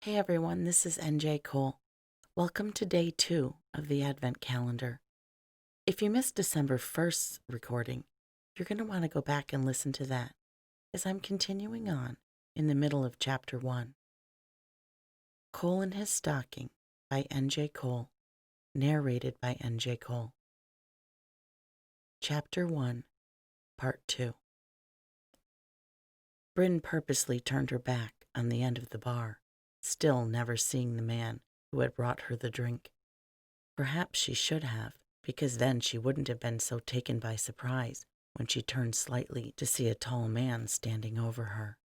Hey everyone, this is NJ Cole. Welcome to day 2 of the Advent calendar. If you missed December 1st's recording, you're going to want to go back and listen to that, as I'm continuing on in the middle of chapter 1. Cole and His Stocking by NJ Cole, narrated by NJ Cole. Chapter 1, Part 2. Bryn purposely turned her back on the end of the bar, still never seeing the man who had brought her the drink. Perhaps she should have, because then she wouldn't have been so taken by surprise when she turned slightly to see a tall man standing over her.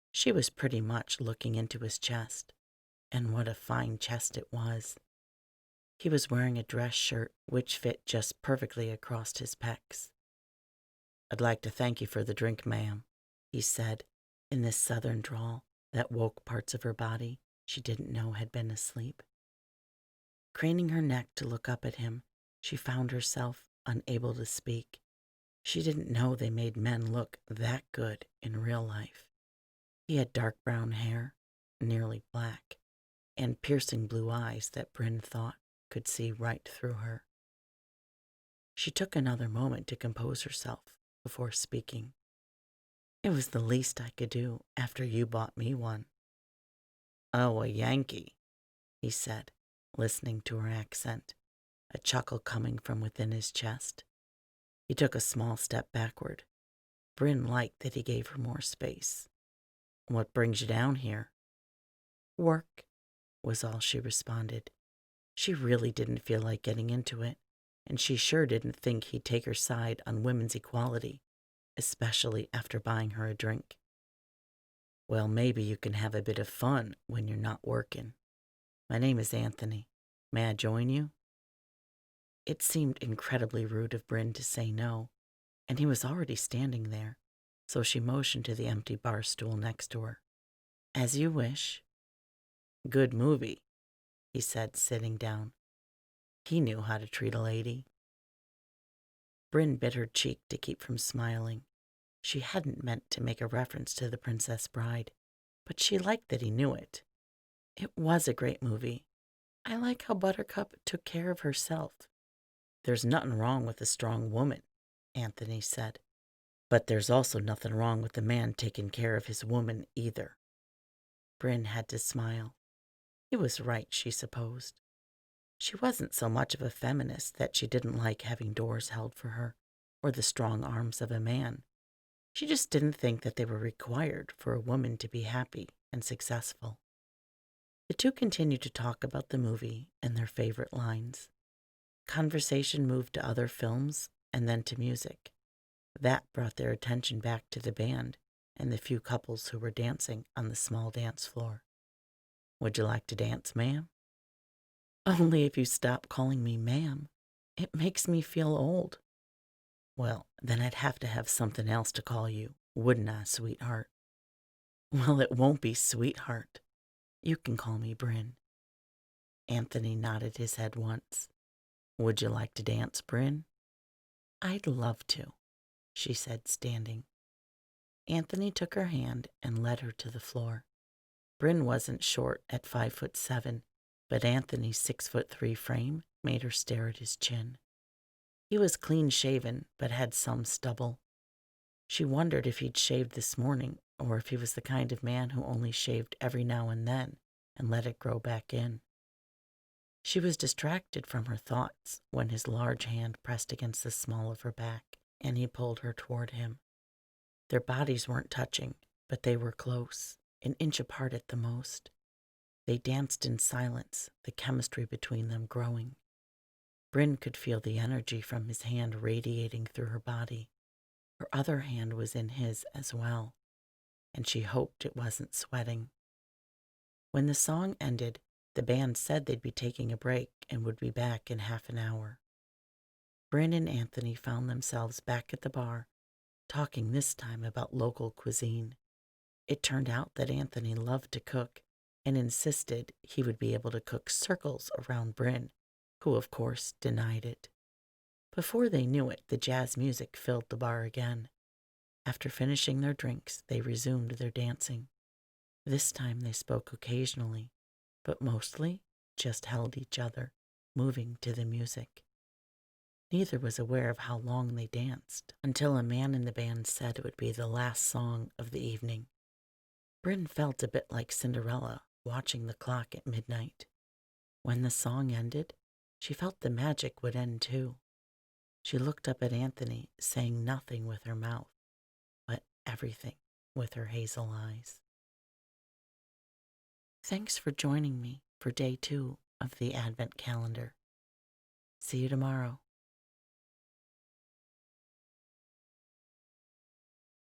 She was pretty much looking into his chest, and what a fine chest it was. He was wearing a dress shirt which fit just perfectly across his pecs. "I'd like to thank you for the drink, ma'am," he said, in this southern drawl that woke parts of her body she didn't know had been asleep. Craning her neck to look up at him, she found herself unable to speak. She didn't know they made men look that good in real life. He had dark brown hair, nearly black, and piercing blue eyes that Bryn thought could see right through her. She took another moment to compose herself before speaking. "It was the least I could do after you bought me one." "Oh, a Yankee," he said, listening to her accent, a chuckle coming from within his chest. He took a small step backward. Bryn liked that he gave her more space. "What brings you down here?" "Work," was all she responded. She really didn't feel like getting into it, and she sure didn't think he'd take her side on women's equality, especially after buying her a drink. "Well, maybe you can have a bit of fun when you're not working. My name is Anthony. May I join you?" It seemed incredibly rude of Bryn to say no, and he was already standing there, so she motioned to the empty bar stool next to her. "As you wish." "Good movie," he said, sitting down. He knew how to treat a lady. Bryn bit her cheek to keep from smiling. She hadn't meant to make a reference to The Princess Bride, but she liked that he knew it. It was a great movie. I like how Buttercup took care of herself. "There's nothing wrong with a strong woman," Anthony said. "But there's also nothing wrong with a man taking care of his woman either." Bryn had to smile. He was right, she supposed. She wasn't so much of a feminist that she didn't like having doors held for her, or the strong arms of a man. She just didn't think that they were required for a woman to be happy and successful. The two continued to talk about the movie and their favorite lines. Conversation moved to other films and then to music. That brought their attention back to the band and the few couples who were dancing on the small dance floor. "Would you like to dance, ma'am?" "Only if you stop calling me ma'am. It makes me feel old." "Well, then I'd have to have something else to call you, wouldn't I, sweetheart?" "Well, it won't be sweetheart. You can call me Bryn." Anthony nodded his head once. "Would you like to dance, Bryn?" "I'd love to," she said, standing. Anthony took her hand and led her to the floor. Bryn wasn't short at 5'7", but Anthony's 6'3" frame made her stare at his chin. He was clean-shaven, but had some stubble. She wondered if he'd shaved this morning, or if he was the kind of man who only shaved every now and then and let it grow back in. She was distracted from her thoughts when his large hand pressed against the small of her back, and he pulled her toward him. Their bodies weren't touching, but they were close, an inch apart at the most. They danced in silence, the chemistry between them growing. Bryn could feel the energy from his hand radiating through her body. Her other hand was in his as well, and she hoped it wasn't sweating. When the song ended, the band said they'd be taking a break and would be back in half an hour. Bryn and Anthony found themselves back at the bar, talking this time about local cuisine. It turned out that Anthony loved to cook and insisted he would be able to cook circles around Bryn, who of course denied it. Before they knew it, the jazz music filled the bar again. After finishing their drinks, they resumed their dancing. This time they spoke occasionally, but mostly just held each other, moving to the music. Neither was aware of how long they danced, until a man in the band said it would be the last song of the evening. Bryn felt a bit like Cinderella watching the clock at midnight. When the song ended, she felt the magic would end too. She looked up at Anthony, saying nothing with her mouth, but everything with her hazel eyes. Thanks for joining me for day 2 of the Advent calendar. See you tomorrow.